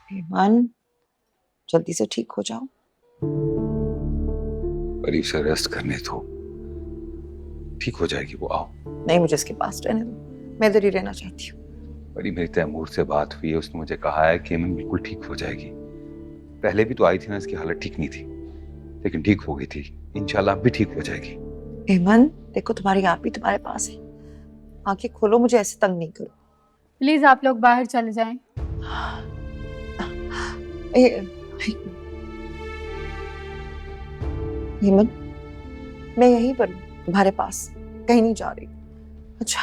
ईमान, जल्दी से ठीक हो जाओ। परी से रेस्ट करने दो, ठीक हो जाएगी वो। आओ। नहीं, मुझे इसके पास रहने दो, मैं इधर ही रहना चाहती हूँ। परी, मेरी तैमूर से बात हुई है, उसने मुझे कहा है कि ईमन बिल्कुल ठीक हो जाएगी। पहले भी तो आई थी ना, इसकी हालत ठीक नहीं थी, लेकिन ठीक हो गई थी। इंशाल्लाह अब भी ठीक हो जाएगी। ईमान, देखो तुम्हारी आप ही तुम्हारे पास है, आंखें खोलो, मुझे ऐसे तंग नहीं करो। प्लीज आप लोग बाहर चले जाएं। ईमान, मैं यहीं पर हूँ तुम्हारे पास, कहीं नहीं जा रही। अच्छा,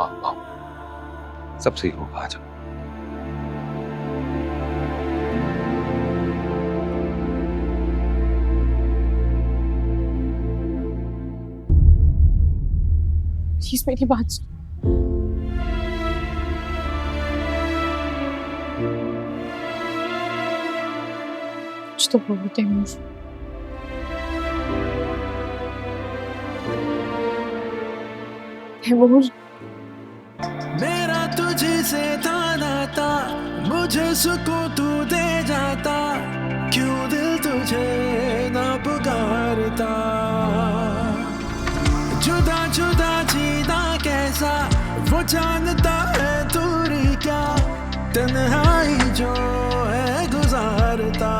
आओ, सब सही होगा, आ जाओ। प्लीज मेरी बात सुनो। कुछ तो बोलो तैमूर। तैमूर, मेरा तुझे से था नाता, मुझे सुकून तू दे जाता, क्यों दिल तुझे ना पुकारता। जुदा जुदा जीना कैसा, वो जानता है दूरी क्या, तन्हाई जो है गुजारता।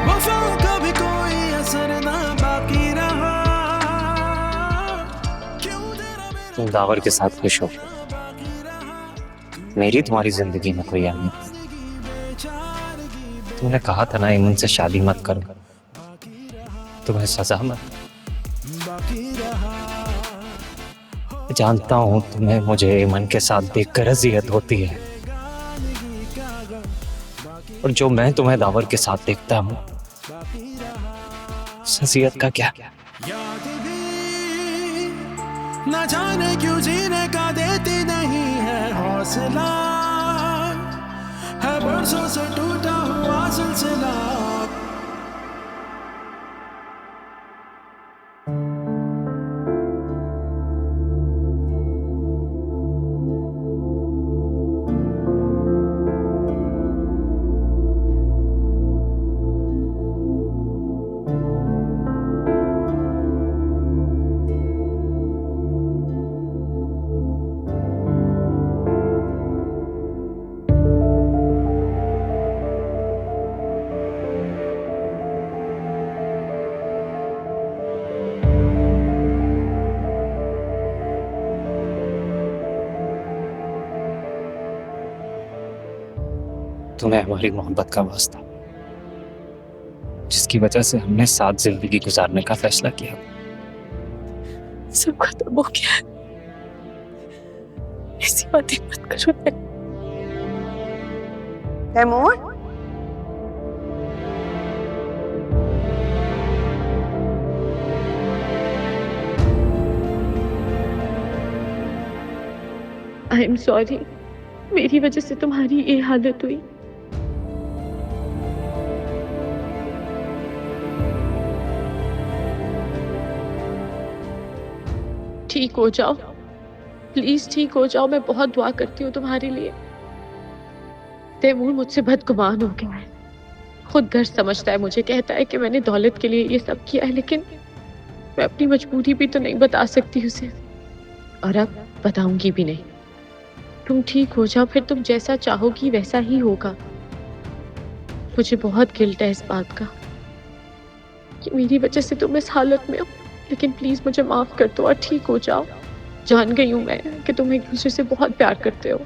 वफा का भी कोई असर ना बाकी रहा, तुम दावर के साथ खुश हो, मेरी तुम्हारी जिंदगी में कोई अहमियत। तुमने कहा था ना ईमन से शादी मत करो, तुम्हें सजा मत। जानता हूं तुम्हें मुझे ईमन के साथ देखकर अजियत होती है, और जो मैं तुम्हें दावर के साथ देखता हूं, उस अजियत का क्या? याद भी न जाने क्यों जीने का देती नहीं है हौसला, है बरसों से टूटा हुआ सिलसिला। तुम्हें हमारी मोहब्बत का वास्ता, जिसकी वजह से हमने साथ जिंदगी गुजारने का फैसला किया, सब खत्म हो गया है। ऐसी बातें मत करो। तैमूर, आई एम सॉरी, मेरी वजह से तुम्हारी ये हालत हुई। ठीक हो जाओ, प्लीज ठीक हो जाओ, मैं बहुत दुआ करती हूँ तुम्हारे लिए। तैमूर मुझसे बदगुमान हो गया है, खुद घर समझता है मुझे, कहता है कि मैंने दौलत के लिए ये सब किया है, लेकिन मैं अपनी मजबूरी भी तो नहीं बता सकती उसे, और अब बताऊंगी भी नहीं। तुम ठीक हो जाओ, फिर तुम जैसा चाहोगी वैसा ही होगा। मुझे बहुत गिल्ट है इस बात का कि मेरी वजह से तुम इस हालत में हो, लेकिन प्लीज मुझे माफ कर दो और ठीक हो जाओ। जान गई हूं मैं कि तुम एक दूसरे से बहुत प्यार करते हो।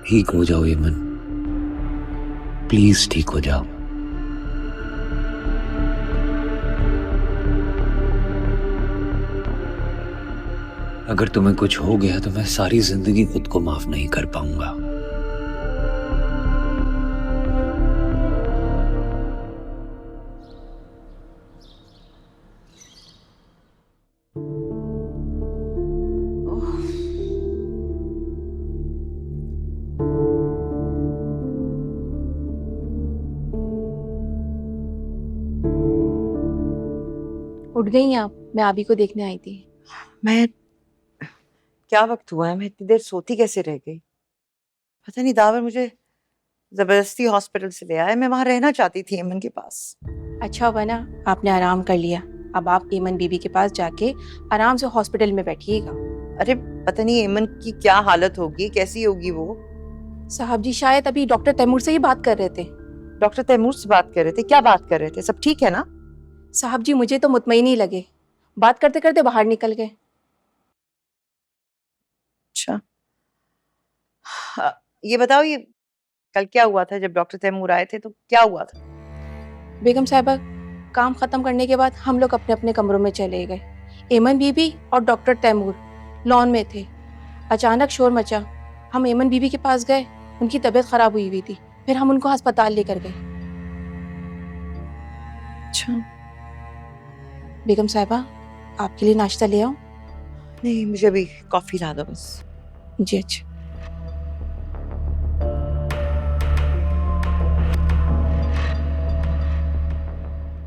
ठीक हो जाओ यमन, प्लीज ठीक हो जाओ। अगर तुम्हें कुछ हो गया तो मैं सारी जिंदगी खुद को माफ नहीं कर पाऊंगा। उठ गई हैं आप? मैं आबी को देखने आई थी। मैं क्या वक्त हुआ है, मैं इतनी देर सोती कैसे रह गई? पता नहीं, दावर मुझे जबरदस्ती हॉस्पिटल से ले आया। मैं वहां रहना चाहती थी एमन के पास। अच्छा हुआ ना आपने आराम कर लिया। अब आप एमन बीबी के पास जाके आराम से हॉस्पिटल में बैठिएगा। अरे पता नहीं एमन की क्या हालत होगी, कैसी होगी वो। साहब जी शायद अभी डॉक्टर तैमूर से ही बात कर रहे थे। डॉक्टर तैमूर से बात कर रहे थे? क्या बात कर रहे थे? सब ठीक है ना? साहब जी मुझे तो मुतमईन ही लगे, बात करते करते बाहर निकल गए। अच्छा, हाँ, ये बताओ, ये कल क्या हुआ था जब डॉक्टर तैमूर आए थे? तो क्या हुआ था? बेगम साहबा, काम खत्म करने के बाद हम लोग अपने अपने कमरों में चले गए। एमन बीबी और डॉक्टर तैमूर लॉन में थे। अचानक शोर मचा। हम एमन बीबी के पास गए, उनकी तबीयत खराब हुई थी। फिर हम उनको अस्पताल लेकर गए। अच्छा, बेगम साहिबा, आपके लिए नाश्ता ले आऊं? नहीं, मुझे अभी कॉफी ला दो बस। जी अच्छा।